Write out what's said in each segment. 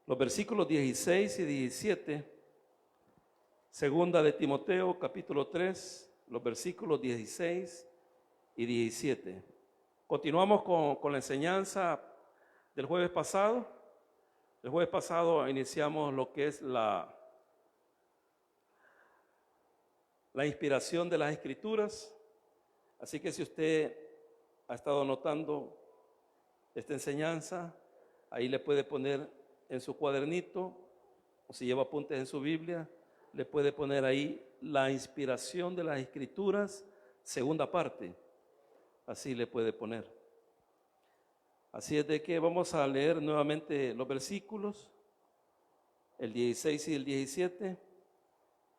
los versículos 16 y 17, segunda de Timoteo, capítulo 3, los versículos 16 y 17. Continuamos con la enseñanza del jueves pasado. El jueves pasado iniciamos lo que es la inspiración de las Escrituras. Así que si usted ha estado anotando esta enseñanza, ahí le puede poner en su cuadernito, o si lleva apuntes en su Biblia, le puede poner ahí la inspiración de las Escrituras, segunda parte. Así le puede poner. Así es de que vamos a leer nuevamente los versículos, el 16 y el 17,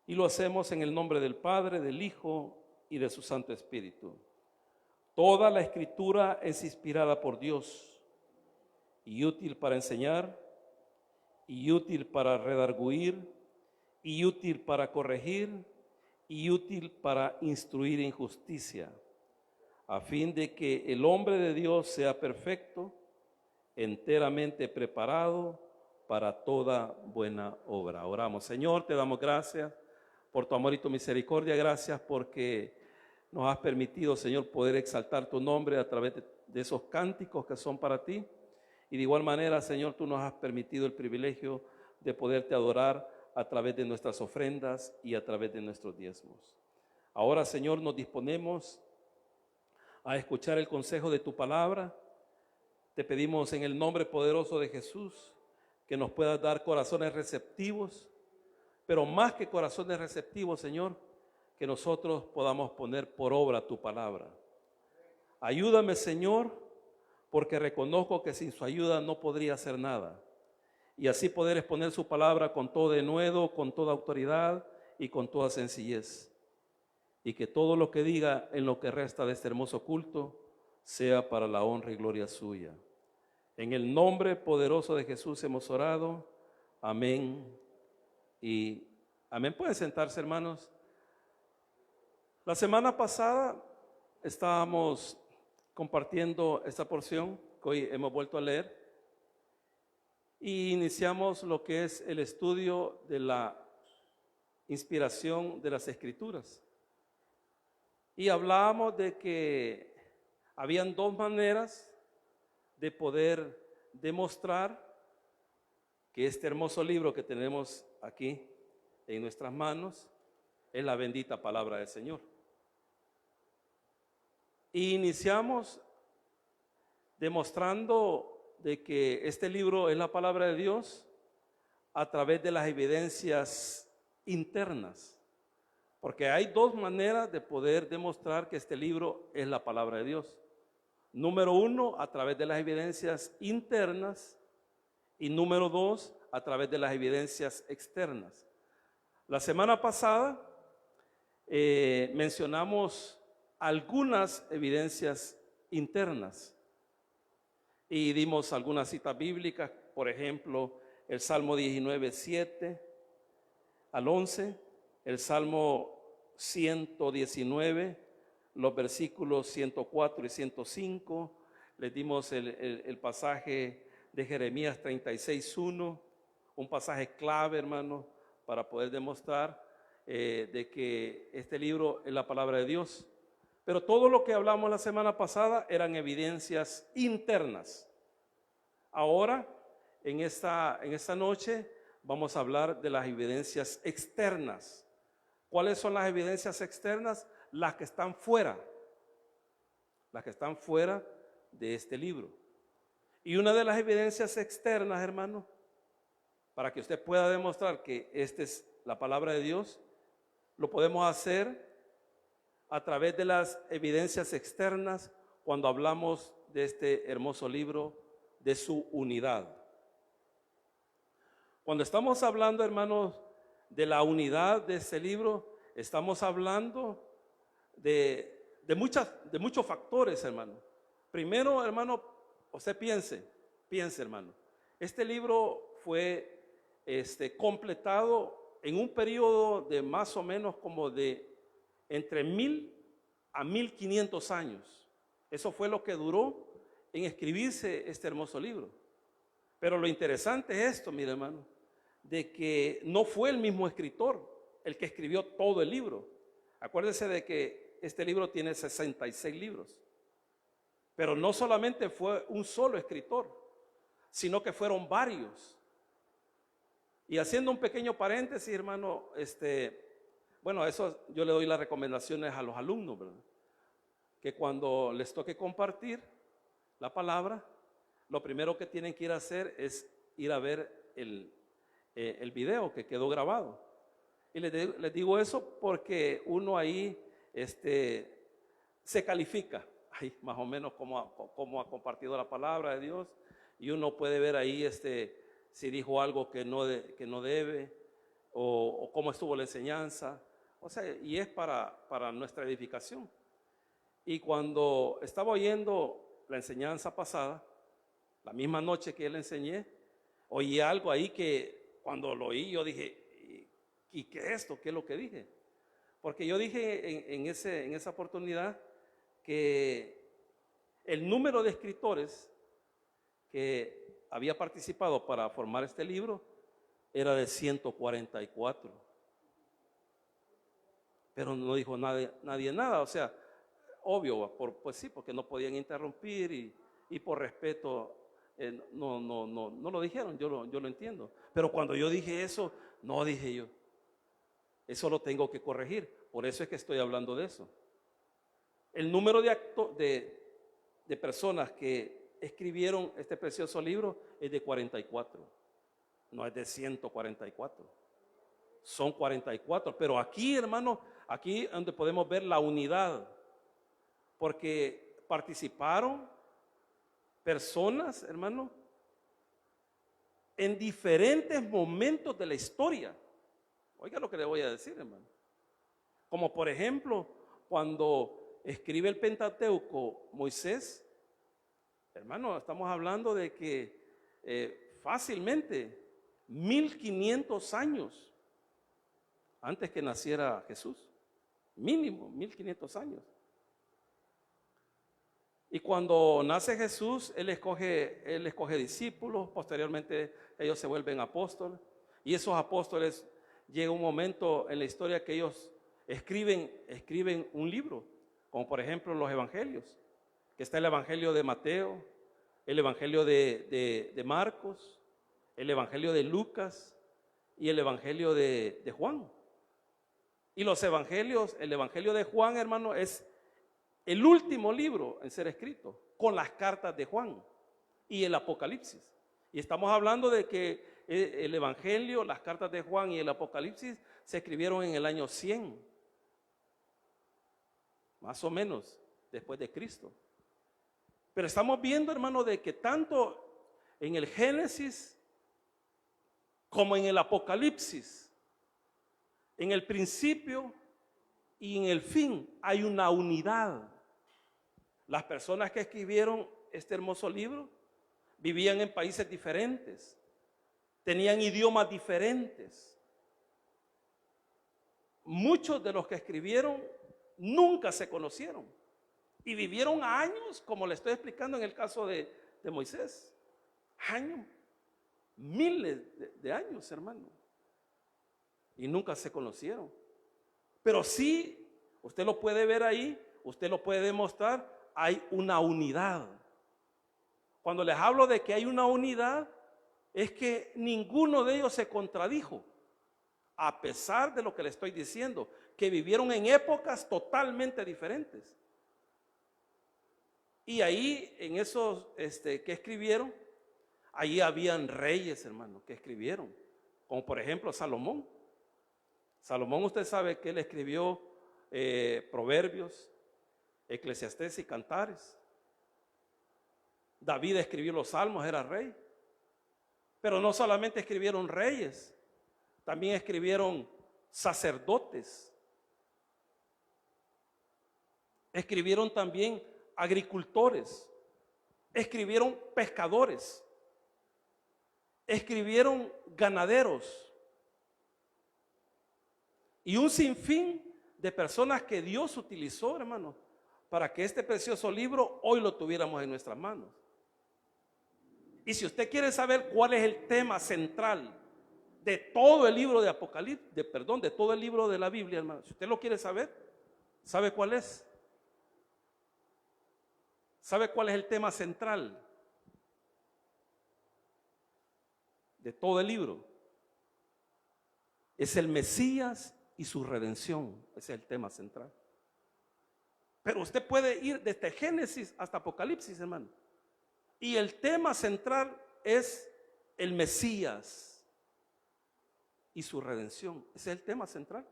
y lo hacemos en el nombre del Padre, del Hijo y de su Santo Espíritu. Toda la Escritura es inspirada por Dios y útil para enseñar, y útil para redarguir, y útil para corregir, y útil para instruir en justicia, a fin de que el hombre de Dios sea perfecto, enteramente preparado para toda buena obra. Oramos. Señor, te damos gracias por tu amor y tu misericordia. Gracias porque nos has permitido, Señor, poder exaltar tu nombre a través de esos cánticos que son para ti. Y de igual manera, Señor, tú nos has permitido el privilegio de poderte adorar a través de nuestras ofrendas y a través de nuestros diezmos. Ahora, Señor, nos disponemos a escuchar el consejo de tu palabra. Te pedimos en el nombre poderoso de Jesús que nos puedas dar corazones receptivos, pero más que corazones receptivos, Señor, que nosotros podamos poner por obra tu palabra. Ayúdame, Señor, porque reconozco que sin su ayuda no podría hacer nada. Y así poder exponer su palabra con todo denuedo, con toda autoridad y con toda sencillez. Y que todo lo que diga en lo que resta de este hermoso culto sea para la honra y gloria suya. En el nombre poderoso de Jesús hemos orado. Amén y amén. Pueden sentarse, hermanos. La semana pasada estábamos compartiendo esta porción que hoy hemos vuelto a leer y iniciamos lo que es el estudio de la inspiración de las Escrituras. Y hablábamos de que habían dos maneras de poder demostrar que este hermoso libro que tenemos aquí en nuestras manos es la bendita palabra del Señor. Y iniciamos demostrando de que este libro es la palabra de Dios a través de las evidencias internas. Porque hay dos maneras de poder demostrar que este libro es la palabra de Dios. Número uno, a través de las evidencias internas, y número dos, a través de las evidencias externas. La semana pasada mencionamos algunas evidencias internas y dimos algunas citas bíblicas, por ejemplo, el Salmo 19, 7 al 11, el Salmo 119, los versículos 104 y 105, les dimos el pasaje de Jeremías 36, 1, un pasaje clave, hermano, para poder demostrar de que este libro es la palabra de Dios. Pero todo lo que hablamos la semana pasada eran evidencias internas. Ahora, en esta noche, vamos a hablar de las evidencias externas. ¿Cuáles son las evidencias externas? Las que están fuera. Las que están fuera de este libro. Y una de las evidencias externas, hermano, para que usted pueda demostrar que esta es la palabra de Dios, lo podemos hacer a través de las evidencias externas cuando hablamos de este hermoso libro, de su unidad. Cuando estamos hablando, hermanos, de la unidad de este libro, estamos hablando de muchos factores, hermano. Primero, hermano, usted piense, hermano. Este libro fue completado en un periodo de más o menos como de entre 1000 a 1500 años. Eso fue lo que duró en escribirse este hermoso libro. Pero lo interesante es esto, mire hermano, de que no fue el mismo escritor el que escribió todo el libro. Acuérdese de que este libro tiene 66 libros. Pero no solamente fue un solo escritor, sino que fueron varios. Y haciendo un pequeño paréntesis, hermano, bueno, eso yo le doy las recomendaciones a los alumnos, ¿verdad? Que cuando les toque compartir la palabra, lo primero que tienen que ir a hacer es ir a ver el video que quedó grabado. Y les digo eso porque uno ahí se califica, ahí más o menos cómo ha compartido la palabra de Dios, y uno puede ver ahí si dijo algo que no debe, o cómo estuvo la enseñanza, o sea, y es para nuestra edificación. Y cuando estaba oyendo la enseñanza pasada, la misma noche que le enseñé, oí algo ahí que cuando lo oí yo dije, ¿y qué es esto? ¿Qué es lo que dije? Porque yo dije en esa oportunidad que el número de escritores que había participado para formar este libro era de 144. Pero no dijo nadie nada, o sea, obvio, pues sí, porque no podían interrumpir y por respeto no lo dijeron, yo lo entiendo. Pero cuando yo dije eso, no dije yo, eso lo tengo que corregir, por eso es que estoy hablando de eso. El número de personas que escribieron este precioso libro es de 44, no es de 144, son 44, pero aquí, hermano, aquí es donde podemos ver la unidad, porque participaron personas, hermano, en diferentes momentos de la historia. Oiga lo que le voy a decir, hermano. Como por ejemplo, cuando escribe el Pentateuco Moisés, hermano, estamos hablando de que fácilmente 1500 años antes que naciera Jesús, mínimo 1500 años. Y cuando nace Jesús, Él escoge discípulos, posteriormente ellos se vuelven apóstoles, y esos apóstoles llega un momento en la historia que ellos escriben un libro, como por ejemplo los evangelios, que está el evangelio de Mateo, el evangelio de Marcos, el evangelio de Lucas y el evangelio de Juan. Y los evangelios, el evangelio de Juan, hermano, es el último libro en ser escrito, con las cartas de Juan y el Apocalipsis. Y estamos hablando de que el evangelio, las cartas de Juan y el Apocalipsis se escribieron en el año 100, más o menos, después de Cristo. Pero estamos viendo, hermano, de que tanto en el Génesis como en el Apocalipsis, en el principio y en el fin, hay una unidad. Las personas que escribieron este hermoso libro vivían en países diferentes, tenían idiomas diferentes. Muchos de los que escribieron nunca se conocieron y vivieron años, como le estoy explicando en el caso de Moisés, años, miles de años, hermano, y nunca se conocieron. Pero sí, usted lo puede ver ahí, usted lo puede demostrar, hay una unidad. Cuando les hablo de que hay una unidad, es que ninguno de ellos se contradijo, a pesar de lo que le estoy diciendo, que vivieron en épocas totalmente diferentes. Y ahí, en esos que escribieron, ahí habían reyes, hermano, que escribieron, como por ejemplo Salomón. Salomón, usted sabe que él escribió Proverbios, Eclesiastés y Cantares. David escribió los Salmos, era rey. Pero no solamente escribieron reyes, también escribieron sacerdotes. Escribieron también agricultores. Escribieron pescadores. Escribieron ganaderos. Y un sinfín de personas que Dios utilizó, hermano, para que este precioso libro hoy lo tuviéramos en nuestras manos. Y si usted quiere saber cuál es el tema central de todo el libro de Apocalipsis, de todo el libro de la Biblia, hermano, si usted lo quiere saber, ¿sabe cuál es? ¿Sabe cuál es el tema central de todo el libro? Es el Mesías y su redención. Ese es el tema central. Pero usted puede ir desde Génesis hasta Apocalipsis, hermano. Y el tema central es el Mesías y su redención. Ese es el tema central.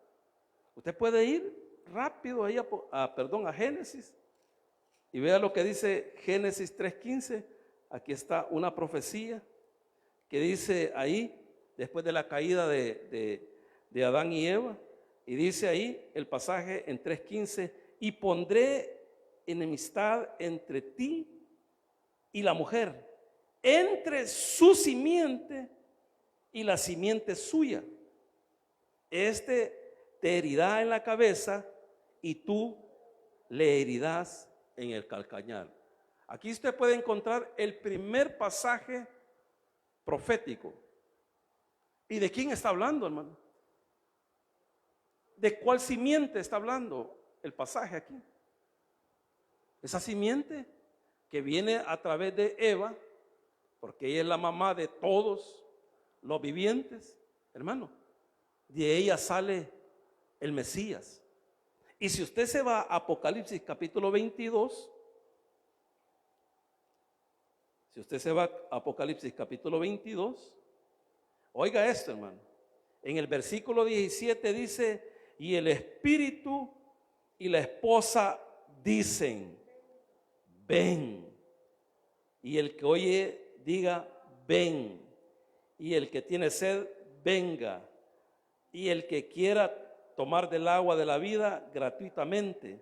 Usted puede ir rápido ahí a Génesis y vea lo que dice Génesis 3:15. Aquí está una profecía que dice ahí, después de la caída de Adán y Eva, y dice ahí el pasaje en 3:15: y pondré enemistad entre ti y la mujer, entre su simiente y la simiente suya. Este te herirá en la cabeza y tú le herirás en el calcañar. Aquí usted puede encontrar el primer pasaje profético. ¿Y de quién está hablando, hermano? ¿De cuál simiente está hablando el pasaje aquí? Esa simiente que viene a través de Eva, porque ella es la mamá de todos los vivientes, hermano. De ella sale el Mesías. Y si usted se va a Apocalipsis capítulo 22, si usted se va a Apocalipsis capítulo 22, oiga esto, hermano. En el versículo 17 dice: y el espíritu y la esposa dicen: ven. Y el que oye diga: ven. Y el que tiene sed, venga. Y el que quiera tomar del agua de la vida, gratuitamente.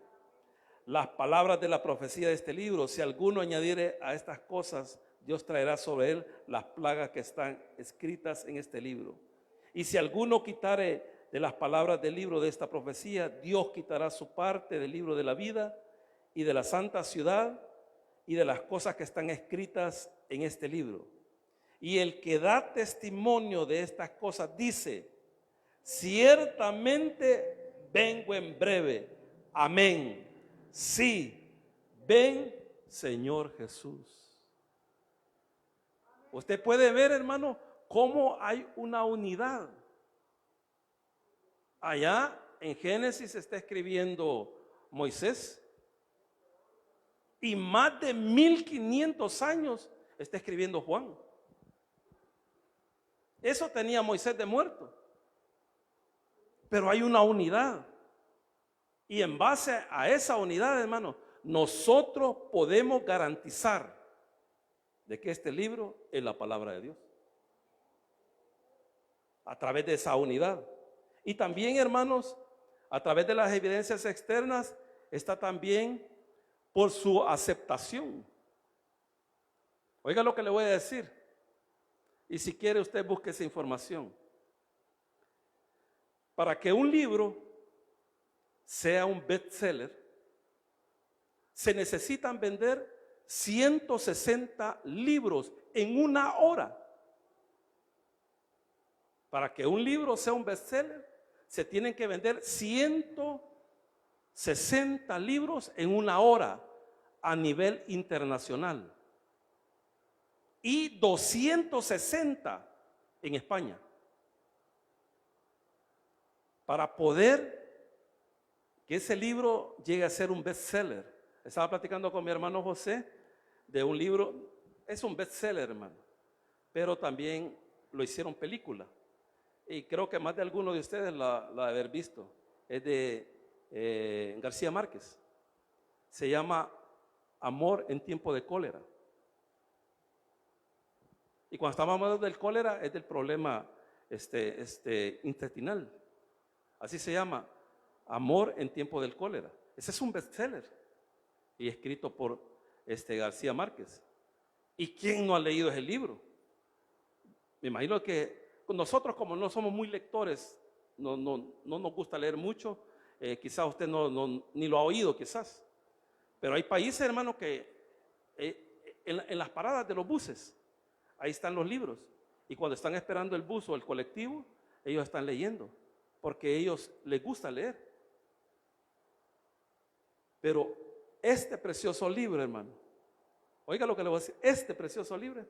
Las palabras de la profecía de este libro: si alguno añadiere a estas cosas, Dios traerá sobre él las plagas que están escritas en este libro. Y si alguno quitare de las palabras del libro de esta profecía, Dios quitará su parte del libro de la vida y de la santa ciudad y de las cosas que están escritas en este libro. Y el que da testimonio de estas cosas dice: ciertamente vengo en breve. Amén. Sí, ven, Señor Jesús. Usted puede ver, hermano, cómo hay una unidad. Allá en Génesis está escribiendo Moisés, y más de 1500 años está escribiendo Juan. Eso tenía Moisés de muerto. Pero hay una unidad. Y en base a esa unidad, hermano, nosotros podemos garantizar de que este libro es la palabra de Dios. A través de esa unidad. Y también, hermanos, a través de las evidencias externas, está también por su aceptación. Oiga lo que le voy a decir. Y si quiere, usted busque esa información. Para que un libro sea un bestseller, se necesitan vender 160 libros en una hora. Para que un libro sea un bestseller, se tienen que vender 160 libros en una hora a nivel internacional y 260 en España. Para poder que ese libro llegue a ser un bestseller. Estaba platicando con mi hermano José de un libro, es un bestseller, hermano, pero también lo hicieron película. Y creo que más de alguno de ustedes la ha haber visto. Es de García Márquez. Se llama Amor en tiempo de cólera. Y cuando estamos hablando del cólera, es del problema intestinal. Así se llama, Amor en tiempo del cólera. Ese es un bestseller y escrito por García Márquez. ¿Y quién no ha leído ese libro? Me imagino que nosotros, como no somos muy lectores, no nos gusta leer mucho. Quizás usted ni lo ha oído, quizás. Pero hay países, hermano, que en las paradas de los buses ahí están los libros. Y cuando están esperando el bus o el colectivo, ellos están leyendo, porque a ellos les gusta leer. Pero este precioso libro, hermano, oiga lo que le voy a decir, este precioso libro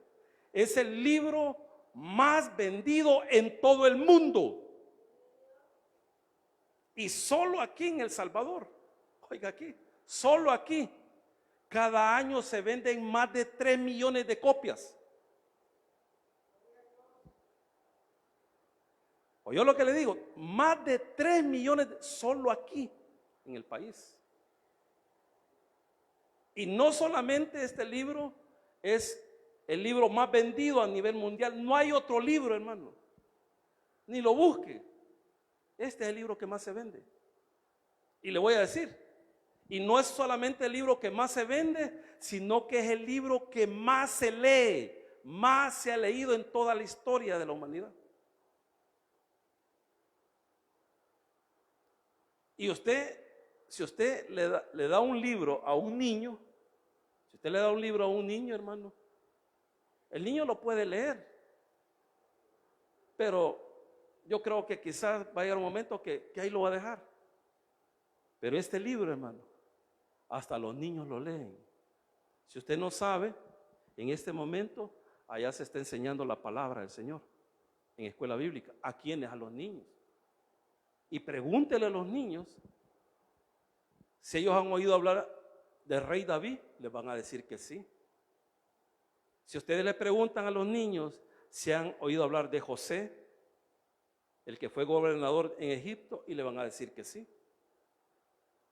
es el libro más vendido en todo el mundo. Y solo aquí en El Salvador, oiga aquí, solo aquí, cada año se venden más de 3 millones de copias. ¿Oyó lo que le digo? Más de 3 millones solo aquí en el país. Y no solamente este libro es el libro más vendido a nivel mundial, no hay otro libro, hermano, ni lo busque. Este es el libro que más se vende. Y le voy a decir, y no es solamente el libro que más se vende, sino que es el libro que más se lee, más se ha leído en toda la historia de la humanidad. Y usted, si usted le da un libro a un niño, si usted le da un libro a un niño, hermano, el niño lo puede leer, pero yo creo que quizás va a llegar un momento que ahí lo va a dejar. Pero este libro, hermano, hasta los niños lo leen. Si usted no sabe, en este momento allá se está enseñando la palabra del Señor en escuela bíblica. ¿A quiénes? A los niños. Y pregúntele a los niños si ellos han oído hablar del rey David, les van a decir que sí. Si ustedes le preguntan a los niños si han oído hablar de José, el que fue gobernador en Egipto, y le van a decir que sí.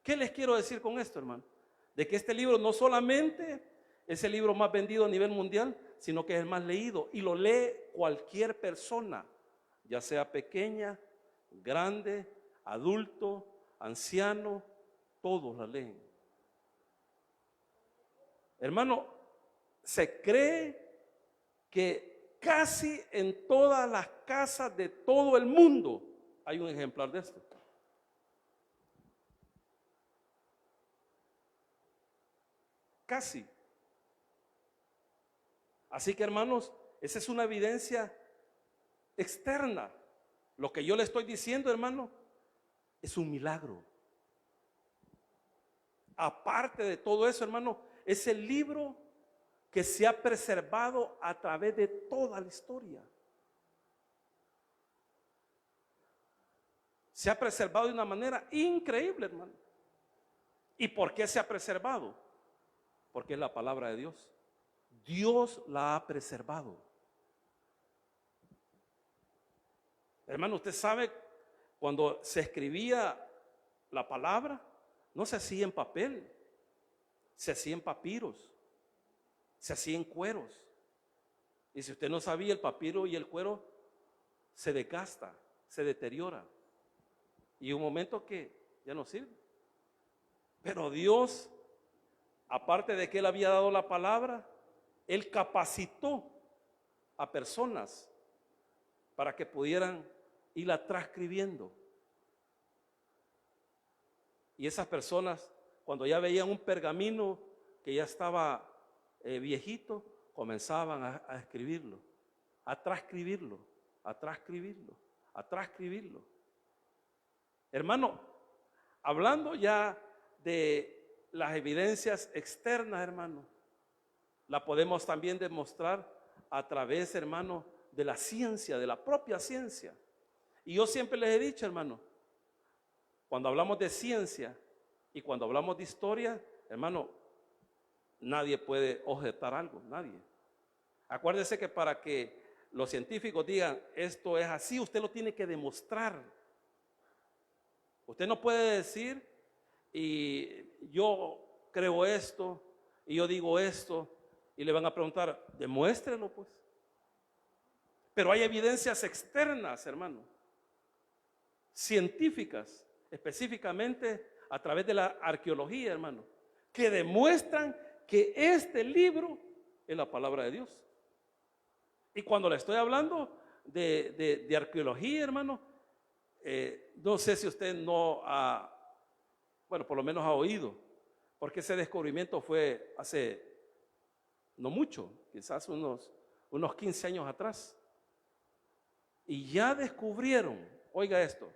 ¿Qué les quiero decir con esto, hermano? De que este libro no solamente es el libro más vendido a nivel mundial, sino que es el más leído y lo lee cualquier persona, ya sea pequeña, grande, adulto, anciano, todos la leen. Hermano, se cree que casi en todas las casas de todo el mundo hay un ejemplar de esto. Casi. Así que, hermanos, esa es una evidencia externa. Lo que yo le estoy diciendo, hermano, es un milagro. Aparte de todo eso, hermano, es el libro que se ha preservado a través de toda la historia. Se ha preservado de una manera increíble, hermano. ¿Y por qué se ha preservado? Porque es la palabra de Dios. Dios la ha preservado. Hermano, usted sabe, cuando se escribía la palabra, no se hacía en papel, se hacía en papiros, se hacía en cueros. Y si usted no sabía, el papiro y el cuero se desgasta, se deteriora. Y un momento que ya no sirve. Pero Dios, aparte de que Él había dado la palabra, Él capacitó a personas para que pudieran irla transcribiendo. Y esas personas, cuando ya veían un pergamino que ya estaba viejito, comenzaban a escribirlo, a transcribirlo, a transcribirlo, a transcribirlo. Hermano, hablando ya de las evidencias externas, hermano, la podemos también demostrar a través, hermano, de la ciencia, de la propia ciencia. Y yo siempre les he dicho, hermano, cuando hablamos de ciencia y cuando hablamos de historia, hermano, nadie puede objetar algo, nadie. Acuérdese que para que los científicos digan esto es así, usted lo tiene que demostrar. Usted no puede decir, y yo creo esto, y yo digo esto, y le van a preguntar, demuéstrelo pues. Pero hay evidencias externas, hermano, científicas, específicamente a través de la arqueología, hermano, que demuestran que este libro es la palabra de Dios. Y cuando le estoy hablando de arqueología, hermano, no sé si usted no ha, bueno, por lo menos ha oído, porque ese descubrimiento fue hace no mucho, quizás unos unos 15 años atrás. Y ya descubrieron, oiga esto,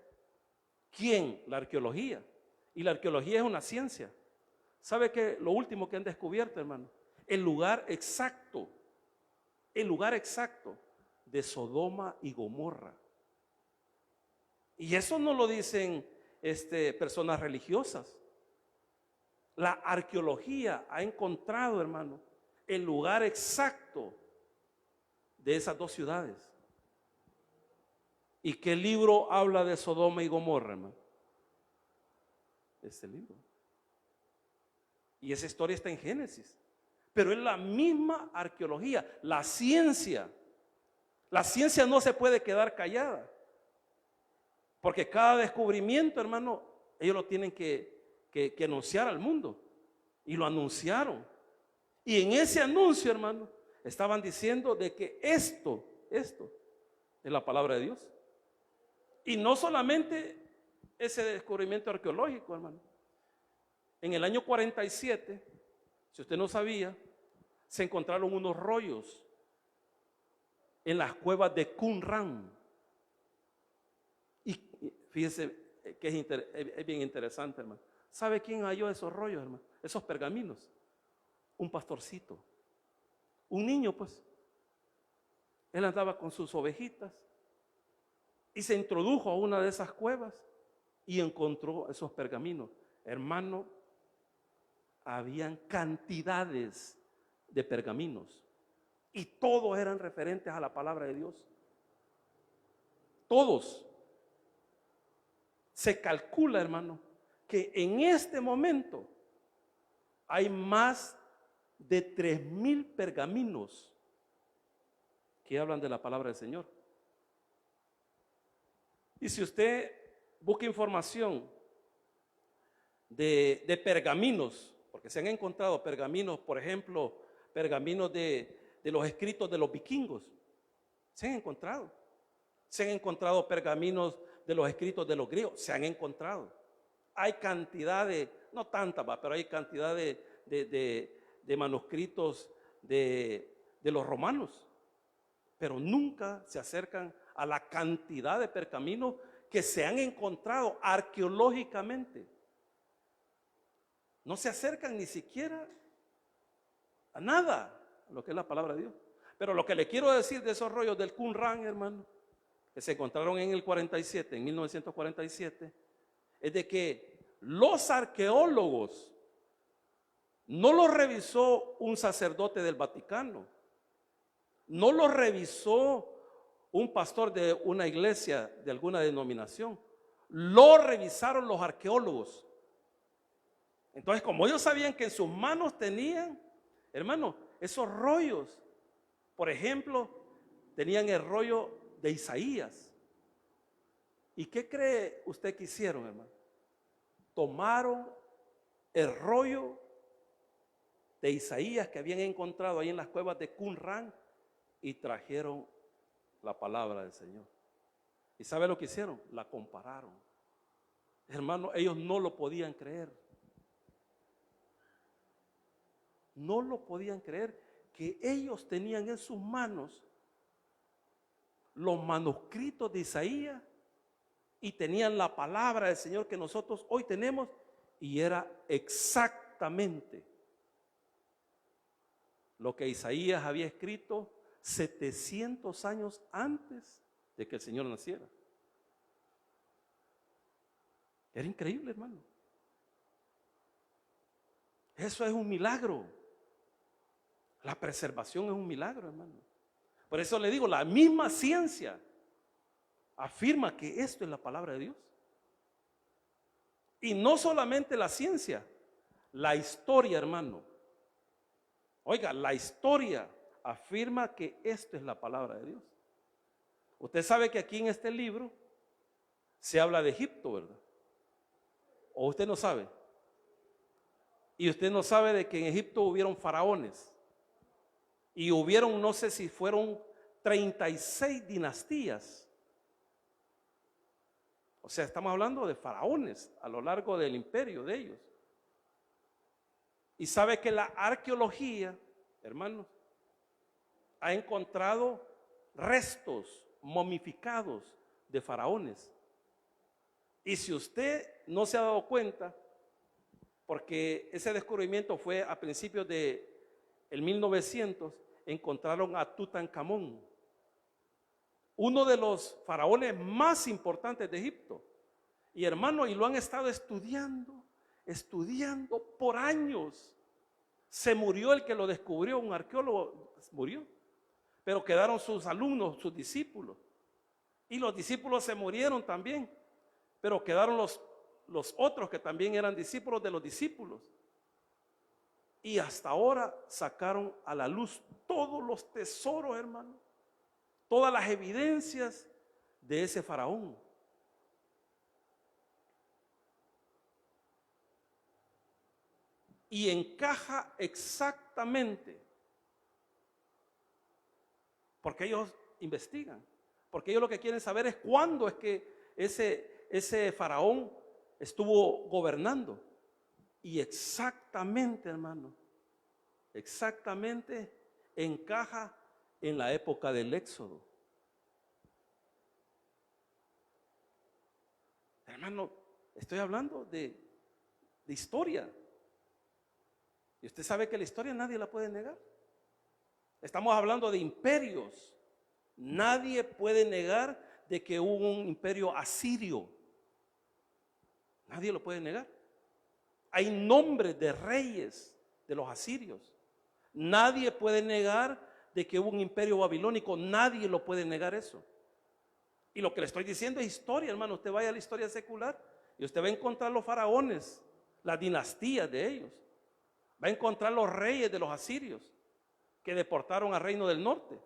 ¿quién? La arqueología. Y la arqueología es una ciencia. ¿Sabe qué? Lo último que han descubierto, hermano, el lugar exacto de Sodoma y Gomorra. Y eso no lo dicen personas religiosas. La arqueología ha encontrado, hermano, el lugar exacto de esas dos ciudades. ¿Y qué libro habla de Sodoma y Gomorra, hermano? Este libro. Y esa historia está en Génesis. Pero es la misma arqueología, la ciencia. La ciencia no se puede quedar callada. Porque cada descubrimiento, hermano, ellos lo tienen que anunciar al mundo. Y lo anunciaron. Y en ese anuncio, hermano, estaban diciendo de que esto es la palabra de Dios. Y no solamente ese descubrimiento arqueológico, hermano. En el año 47, si usted no sabía, se encontraron unos rollos en las cuevas de Qumran. Y fíjese que es bien interesante, hermano. ¿Sabe quién halló esos rollos, hermano? Esos pergaminos. Un pastorcito. Un niño, pues. Él andaba con sus ovejitas y se introdujo a una de esas cuevas y encontró esos pergaminos. Hermano, habían cantidades de pergaminos y todos eran referentes a la palabra de Dios. Todos. Se calcula, hermano, que en este momento hay más de 3,000 pergaminos que hablan de la palabra del Señor. Y si usted busca información de pergaminos, porque se han encontrado pergaminos, por ejemplo, pergaminos de los escritos de los vikingos, se han encontrado. Se han encontrado pergaminos de los escritos de los griegos, se han encontrado. Hay cantidad de, no tanta, pero hay cantidad de manuscritos de los romanos, pero nunca se acercan a la cantidad de pergaminos que se han encontrado arqueológicamente. No se acercan ni siquiera a nada, a lo que es la palabra de Dios. Pero lo que le quiero decir de esos rollos del Qumran, hermano, que se encontraron en el 47, en 1947, es de que los arqueólogos no los revisó un sacerdote del Vaticano, no los revisó un pastor de una iglesia de alguna denominación, lo revisaron los arqueólogos. Entonces, como ellos sabían que en sus manos tenían, hermano, esos rollos, por ejemplo, tenían el rollo de Isaías. ¿Y qué cree usted que hicieron, hermano? Tomaron el rollo de Isaías que habían encontrado ahí en las cuevas de Qumran y trajeron la palabra del Señor. ¿Y sabe lo que hicieron? La compararon. Hermano, ellos no lo podían creer. No lo podían creer que ellos tenían en sus manos los manuscritos de Isaías y tenían la palabra del Señor que nosotros hoy tenemos, y era exactamente lo que Isaías había escrito 700 años antes de que el Señor naciera. Era increíble, hermano. Eso es un milagro. La preservación es un milagro, hermano. Por eso le digo, la misma ciencia afirma que esto es la palabra de Dios. Y no solamente la ciencia, la historia, hermano. Oiga, la historia afirma que esto es la palabra de Dios. Usted sabe que aquí en este libro se habla de Egipto, ¿verdad? ¿O usted no sabe? Y usted no sabe de que en Egipto hubieron faraones. Y hubieron, no sé si fueron 36 dinastías. O sea, estamos hablando de faraones a lo largo del imperio de ellos. Y sabe que la arqueología, hermanos, ha encontrado restos momificados de faraones. Y si usted no se ha dado cuenta, porque ese descubrimiento fue a principios de el 1900, encontraron a Tutankamón, uno de los faraones más importantes de Egipto. Y hermano, y lo han estado estudiando por años. Se murió el que lo descubrió, un arqueólogo murió, pero quedaron sus alumnos, sus discípulos. Y los discípulos se murieron también, pero quedaron los otros que también eran discípulos de los discípulos. Y hasta ahora sacaron a la luz todos los tesoros, hermano, todas las evidencias de ese faraón. Y encaja exactamente, porque ellos investigan, porque ellos lo que quieren saber es cuándo es que ese faraón estuvo gobernando. Y exactamente, hermano, exactamente encaja en la época del Éxodo. Hermano, estoy hablando de historia. Y usted sabe que la historia nadie la puede negar. Estamos hablando de imperios. Nadie puede negar de que hubo un imperio asirio. Nadie lo puede negar. Hay nombres de reyes de los asirios. Nadie puede negar de que hubo un imperio babilónico. Nadie lo puede negar eso. Y lo que le estoy diciendo es historia, hermano. Usted vaya a la historia secular y usted va a encontrar los faraones, las dinastías de ellos. Va a encontrar los reyes de los asirios que deportaron al reino del norte.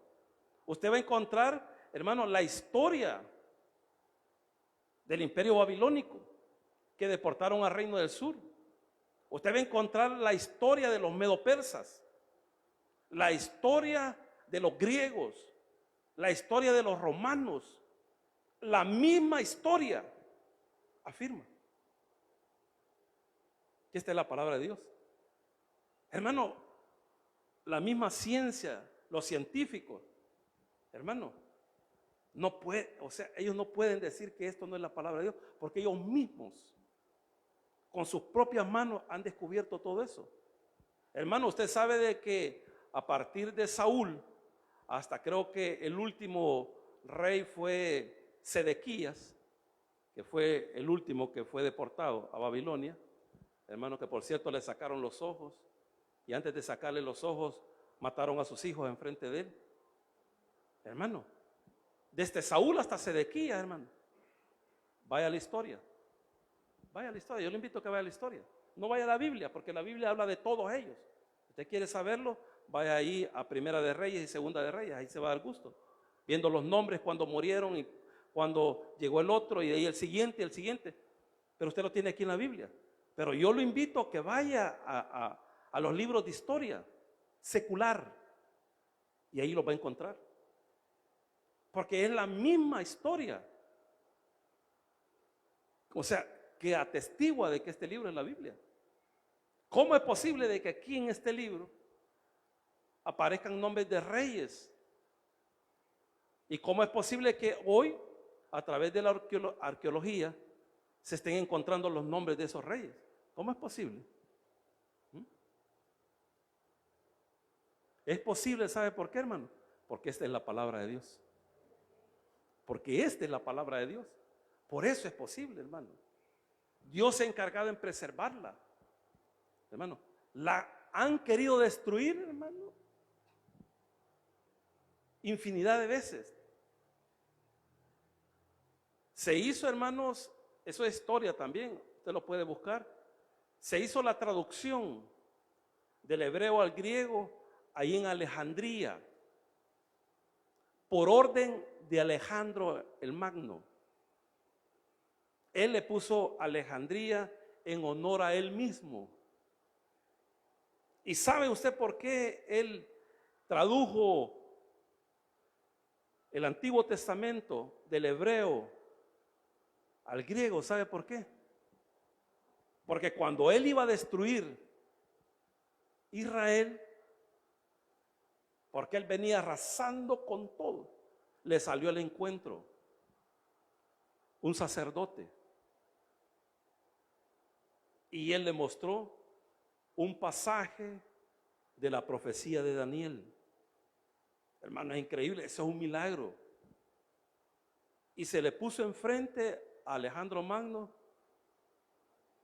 Usted va a encontrar, hermano, la historia del imperio babilónico que deportaron al reino del sur. Usted va a encontrar la historia de los medo-persas, la historia de los griegos, la historia de los romanos. La misma historia afirma que esta es la palabra de Dios. Hermano, la misma ciencia, los científicos, hermano, no puede, o sea, ellos no pueden decir que esto no es la palabra de Dios, porque ellos mismos, con sus propias manos, han descubierto todo eso. Hermano, usted sabe de que a partir de Saúl, hasta creo que el último rey fue Sedequías, que fue el último que fue deportado a Babilonia. Hermano, que por cierto le sacaron los ojos. Y antes de sacarle los ojos, mataron a sus hijos enfrente de él. Hermano, desde Saúl hasta Sedequías, hermano. Vaya a la historia. Vaya a la historia. Yo le invito a que vaya a la historia. No vaya a la Biblia, porque la Biblia habla de todos ellos. Usted quiere saberlo, vaya ahí a Primera de Reyes y Segunda de Reyes. Ahí se va a dar gusto. Viendo los nombres cuando murieron y cuando llegó el otro y de ahí el siguiente y el siguiente. Pero usted lo tiene aquí en la Biblia. Pero yo lo invito a que vaya a los libros de historia secular y ahí lo va a encontrar, porque es la misma historia, o sea, que atestigua de que este libro es la Biblia. ¿Cómo es posible de que aquí en este libro aparezcan nombres de reyes? ¿Y cómo es posible que hoy, a través de la arqueología, se estén encontrando los nombres de esos reyes? ¿Cómo es posible? Es posible, ¿sabe por qué, hermano? Porque esta es la palabra de Dios. Porque esta es la palabra de Dios. Por eso es posible, hermano. Dios se ha encargado en preservarla. Hermano, la han querido destruir, hermano, infinidad de veces. Se hizo, hermanos, eso es historia también, usted lo puede buscar. Se hizo la traducción del hebreo al griego ahí en Alejandría, por orden de Alejandro el Magno. Él le puso Alejandría en honor a él mismo. ¿Y sabe usted por qué él tradujo el Antiguo Testamento del hebreo al griego? ¿Sabe por qué? Porque cuando él iba a destruir Israel, porque él venía arrasando con todo. Le salió al encuentro un sacerdote y él le mostró un pasaje de la profecía de Daniel. Hermano, es increíble, eso es un milagro. Y se le puso enfrente a Alejandro Magno,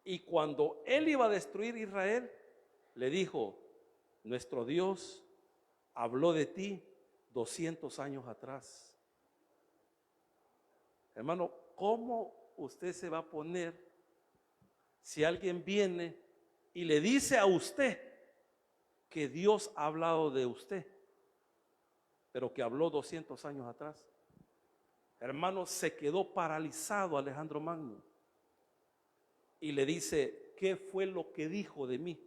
y cuando él iba a destruir Israel, le dijo: nuestro Dios habló de ti 200 años atrás. Hermano, ¿cómo usted se va a poner si alguien viene y le dice a usted que Dios ha hablado de usted, pero que habló 200 años atrás? Hermano, se quedó paralizado Alejandro Magno y le dice: ¿qué fue lo que dijo de mí?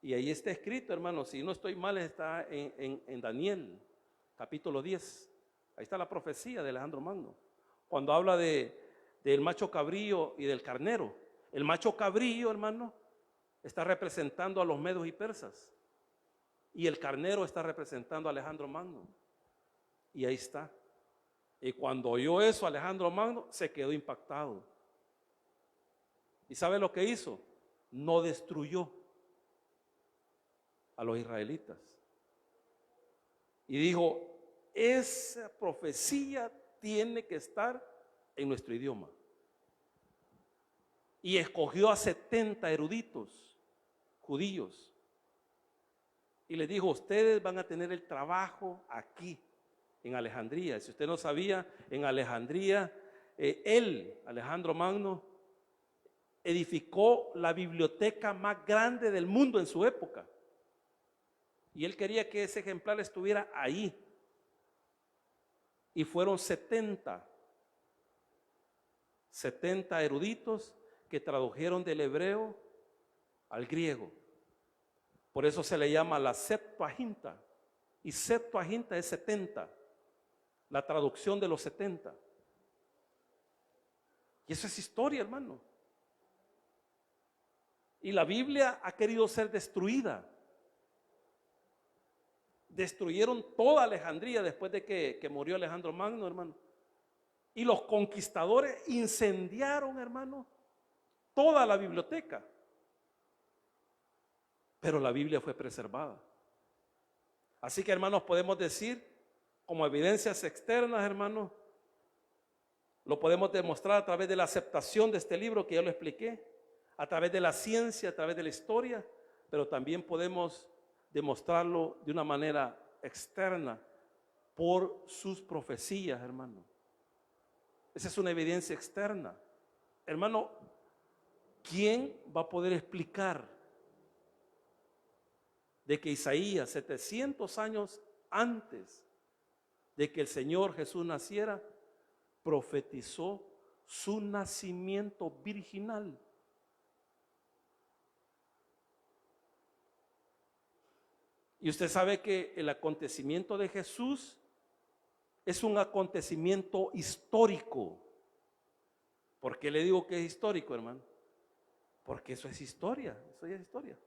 Y ahí está escrito, hermano, si no estoy mal, está en Daniel, capítulo 10. Ahí está la profecía de Alejandro Magno, cuando habla del macho cabrío y del carnero. El macho cabrío, hermano, está representando a los medos y persas, y el carnero está representando a Alejandro Magno. Y ahí está. Y cuando oyó eso, Alejandro Magno se quedó impactado. ¿Y sabe lo que hizo? No destruyó a los israelitas. Y dijo: esa profecía tiene que estar en nuestro idioma. Y escogió a 70 eruditos judíos y les dijo: ustedes van a tener el trabajo aquí en Alejandría. Si usted no sabía, en Alejandría, Alejandro Magno, edificó la biblioteca más grande del mundo en su época. Y él quería que ese ejemplar estuviera ahí. Y fueron 70 eruditos que tradujeron del hebreo al griego. Por eso se le llama la Septuaginta. Y Septuaginta es 70, la traducción de los 70. Y eso es historia, hermano. Y la Biblia ha querido ser destruida. Destruyeron toda Alejandría después de que murió Alejandro Magno, hermano. Y los conquistadores incendiaron, hermano, toda la biblioteca. Pero la Biblia fue preservada. Así que, hermanos, podemos decir, como evidencias externas, hermanos, lo podemos demostrar a través de la aceptación de este libro que ya lo expliqué, a través de la ciencia, a través de la historia, pero también podemos demostrarlo de una manera externa por sus profecías, hermano. Esa es una evidencia externa. Hermano, ¿quién va a poder explicar de que Isaías, 700 años antes de que el Señor Jesús naciera, profetizó su nacimiento virginal? Y usted sabe que el acontecimiento de Jesús es un acontecimiento histórico. ¿Por qué le digo que es histórico, hermano? Porque eso es historia, eso ya es historia.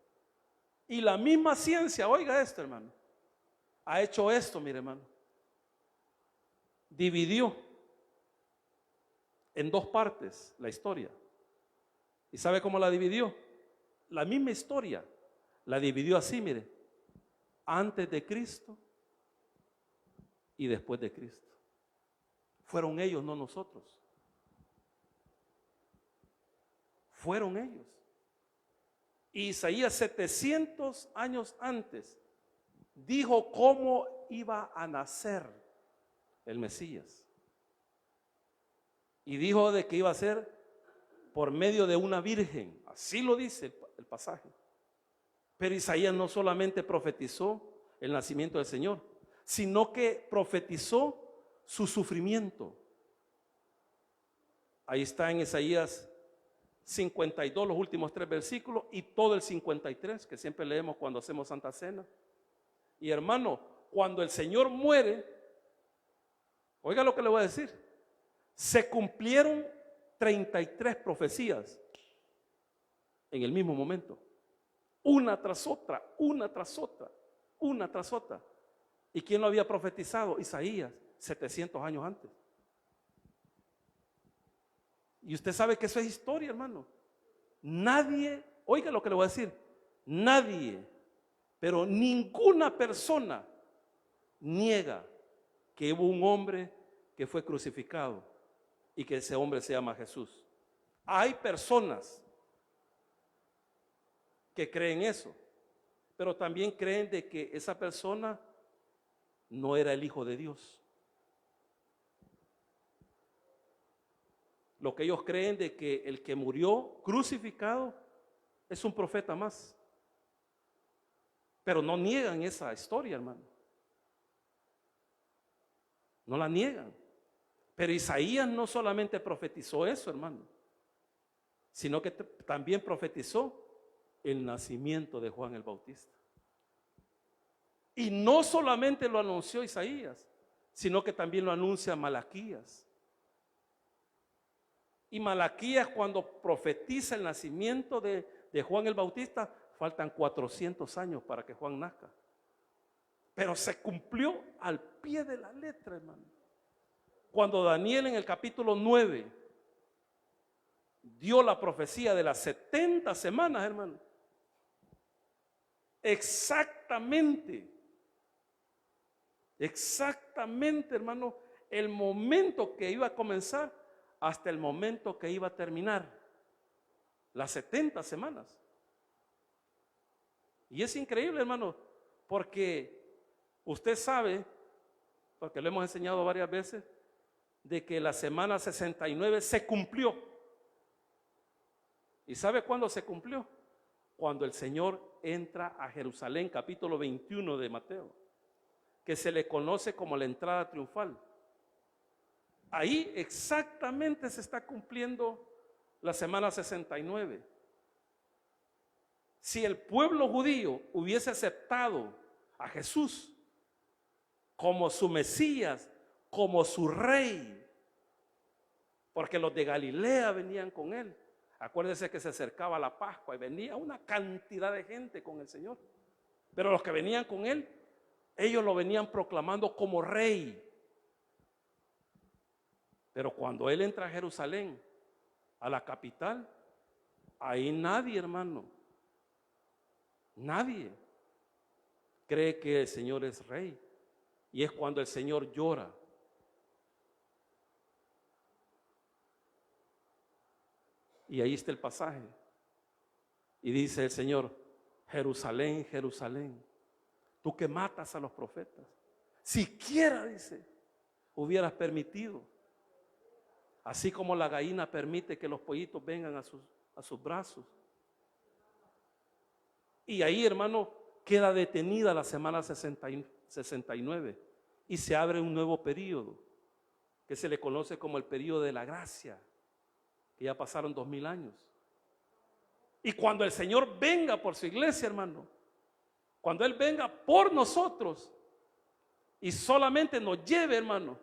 Y la misma ciencia, oiga esto, hermano, ha hecho esto, mire, hermano. Dividió en dos partes la historia. ¿Y sabe cómo la dividió? La misma historia la dividió así, mire: antes de Cristo y después de Cristo. Fueron ellos, no nosotros. Fueron ellos. Isaías, 700 años antes, dijo cómo iba a nacer el Mesías. Y dijo de que iba a ser por medio de una virgen. Así lo dice el pasaje. Pero Isaías no solamente profetizó el nacimiento del Señor, sino que profetizó su sufrimiento. Ahí está en Isaías 52, los últimos 3 versículos, y todo el 53 que siempre leemos cuando hacemos Santa Cena. Y hermano, cuando el Señor muere, oiga lo que le voy a decir, se cumplieron 33 profecías en el mismo momento, una tras otra, una tras otra, una tras otra. ¿Y quién lo había profetizado? Isaías, 700 años antes. Y usted sabe que eso es historia, hermano. Nadie, oiga lo que le voy a decir, nadie, pero ninguna persona niega que hubo un hombre que fue crucificado y que ese hombre se llama Jesús. Hay personas que creen eso, pero también creen de que esa persona no era el Hijo de Dios. Lo que ellos creen de que el que murió crucificado es un profeta más. Pero no niegan esa historia, hermano. No la niegan. Pero Isaías no solamente profetizó eso, hermano, sino que también profetizó el nacimiento de Juan el Bautista. Y no solamente lo anunció Isaías, sino que también lo anuncia Malaquías. Y Malaquías, cuando profetiza el nacimiento de Juan el Bautista, faltan 400 años para que Juan nazca. Pero se cumplió al pie de la letra, hermano. Cuando Daniel en el capítulo 9 dio la profecía de las 70 semanas, hermano. Exactamente, hermano, el momento que iba a comenzar hasta el momento que iba a terminar, las 70 semanas. Y es increíble, hermano, porque usted sabe, porque lo hemos enseñado varias veces, de que la semana 69 se cumplió. ¿Y sabe cuándo se cumplió? Cuando el Señor entra a Jerusalén, capítulo 21 de Mateo, que se le conoce como la entrada triunfal. Ahí exactamente se está cumpliendo la semana 69. Si el pueblo judío hubiese aceptado a Jesús como su Mesías, como su rey, porque los de Galilea venían con él. Acuérdese que se acercaba la Pascua y venía una cantidad de gente con el Señor. Pero los que venían con él, ellos lo venían proclamando como rey. Pero cuando él entra a Jerusalén, a la capital, ahí nadie, hermano, nadie cree que el Señor es rey. Y es cuando el Señor llora. Y ahí está el pasaje. Y dice el Señor: Jerusalén, Jerusalén, tú que matas a los profetas, siquiera, dice, hubieras permitido, así como la gallina permite que los pollitos vengan a sus brazos. Y ahí, hermano, queda detenida la semana 69 y se abre un nuevo periodo que se le conoce como el periodo de la gracia, que ya pasaron 2000 años. Y cuando el Señor venga por su iglesia, hermano, cuando Él venga por nosotros y solamente nos lleve, hermano,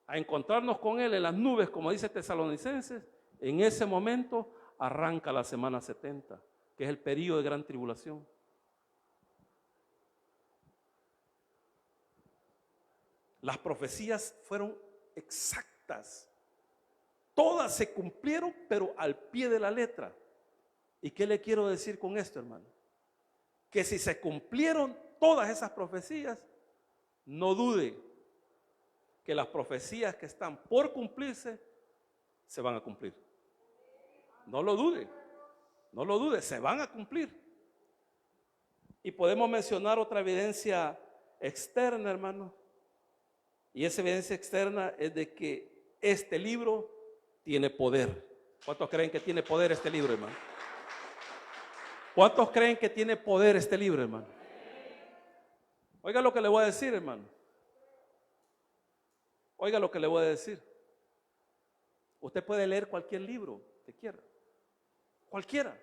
a encontrarnos con Él en las nubes, como dice Tesalonicenses, en ese momento arranca la semana 70, que es el periodo de gran tribulación. Las profecías fueron exactas. Todas se cumplieron, pero al pie de la letra. ¿Y qué le quiero decir con esto, hermano? Que si se cumplieron todas esas profecías, no dude que las profecías que están por cumplirse se van a cumplir. No lo dude, no lo dude, se van a cumplir. Y podemos mencionar otra evidencia externa, hermano. Y esa evidencia externa es de que este libro tiene poder. ¿Cuántos creen que tiene poder este libro, hermano? ¿Cuántos creen que tiene poder este libro, hermano? Oiga lo que le voy a decir, hermano. Oiga lo que le voy a decir. Usted puede leer cualquier libro que quiera. Cualquiera.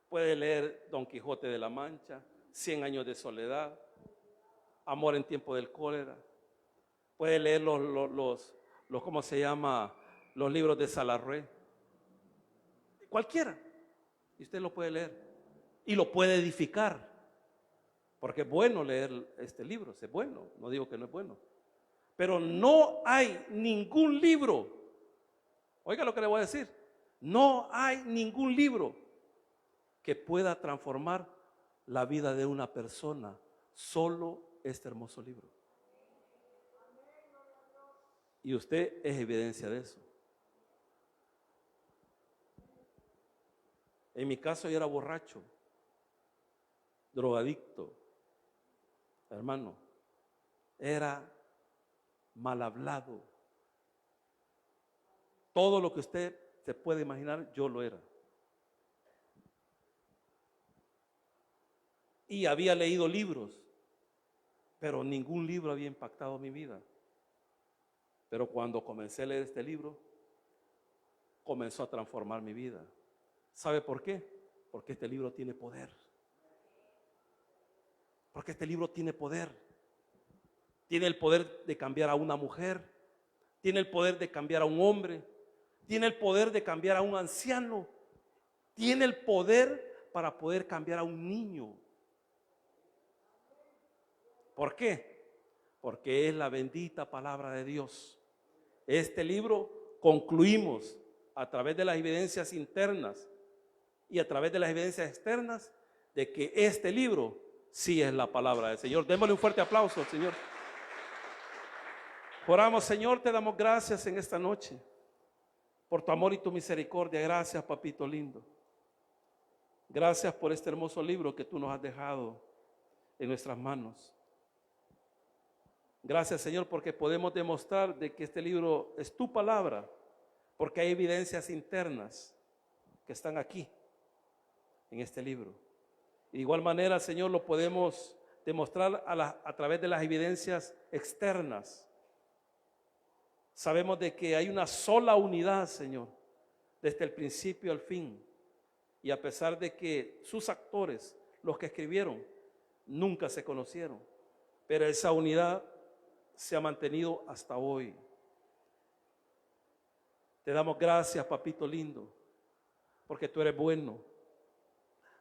Puede leer Don Quijote de la Mancha, 100 años de soledad, Amor en tiempo del cólera. Puede leer ¿cómo se llama? Los libros de Salarrué. Cualquiera. Y usted lo puede leer. Y lo puede edificar. porque es bueno leer este libro, es bueno, no digo que no es bueno. Pero no hay ningún libro, oiga lo que le voy a decir, no hay ningún libro que pueda transformar la vida de una persona, solo este hermoso libro. Y usted es evidencia de eso. En mi caso yo era borracho, drogadicto, hermano, era mal hablado. Todo lo que usted se puede imaginar, yo lo era. Y había leído libros, pero ningún libro había impactado mi vida. Pero cuando comencé a leer este libro, comenzó a transformar mi vida. ¿Sabe por qué? Porque este libro tiene poder. Porque este libro tiene poder. Tiene el poder de cambiar a una mujer, tiene el poder de cambiar a un hombre, tiene el poder de cambiar a un anciano, tiene el poder para poder cambiar a un niño. ¿Por qué? Porque es la bendita palabra de Dios. Este libro concluimos a través de las evidencias internas y a través de las evidencias externas de que este libro sí es la palabra del Señor. Démosle un fuerte aplauso al Señor. Oramos, Señor, te damos gracias en esta noche por tu amor y tu misericordia. Gracias, papito lindo. Gracias por este hermoso libro que tú nos has dejado en nuestras manos. Gracias, Señor, porque podemos demostrar de que este libro es tu palabra, porque hay evidencias internas que están aquí en este libro. De igual manera, Señor, lo podemos demostrar a través de las evidencias externas. Sabemos de que hay una sola unidad, Señor, desde el principio al fin. Y a pesar de que sus actores, los que escribieron, nunca se conocieron, pero esa unidad se ha mantenido hasta hoy. Te damos gracias, papito lindo, porque tú eres bueno.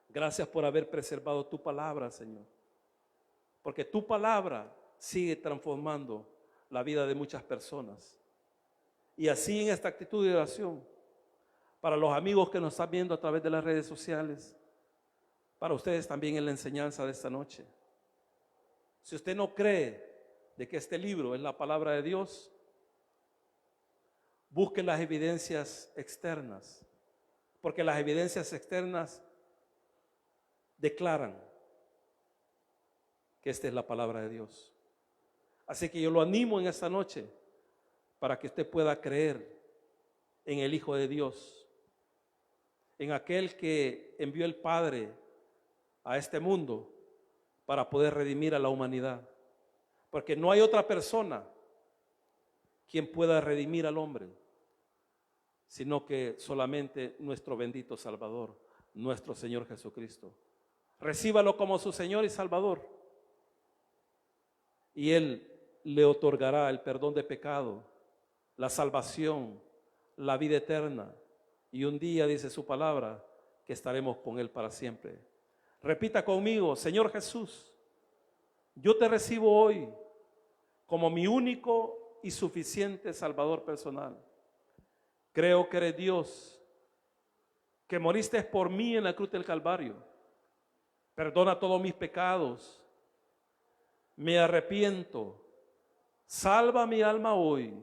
Gracias por haber preservado tu palabra, Señor, porque tu palabra sigue transformando la vida de muchas personas. Y así en esta actitud de oración, para los amigos que nos están viendo a través de las redes sociales, para ustedes también en la enseñanza de esta noche. Si usted no cree de que este libro es la palabra de Dios, busque las evidencias externas, porque las evidencias externas declaran que esta es la palabra de Dios. Así que yo lo animo en esta noche para que usted pueda creer en el Hijo de Dios, en aquel que envió el Padre a este mundo para poder redimir a la humanidad. Porque no hay otra persona quien pueda redimir al hombre, sino que solamente nuestro bendito Salvador, nuestro Señor Jesucristo. Recíbalo como su Señor y Salvador, y Él le otorgará el perdón de pecado, la salvación, la vida eterna, y un día, dice su palabra, que estaremos con Él para siempre. Repita conmigo: Señor Jesús, yo te recibo hoy como mi único y suficiente Salvador personal. Creo que eres Dios, que moriste por mí en la cruz del Calvario. Perdona todos mis pecados. Me arrepiento. Salva mi alma hoy,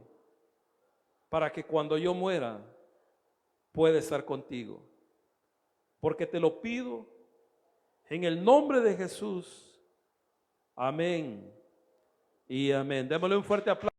para que cuando yo muera pueda estar contigo. Porque te lo pido en el nombre de Jesús. Amén y amén. Démosle un fuerte aplauso.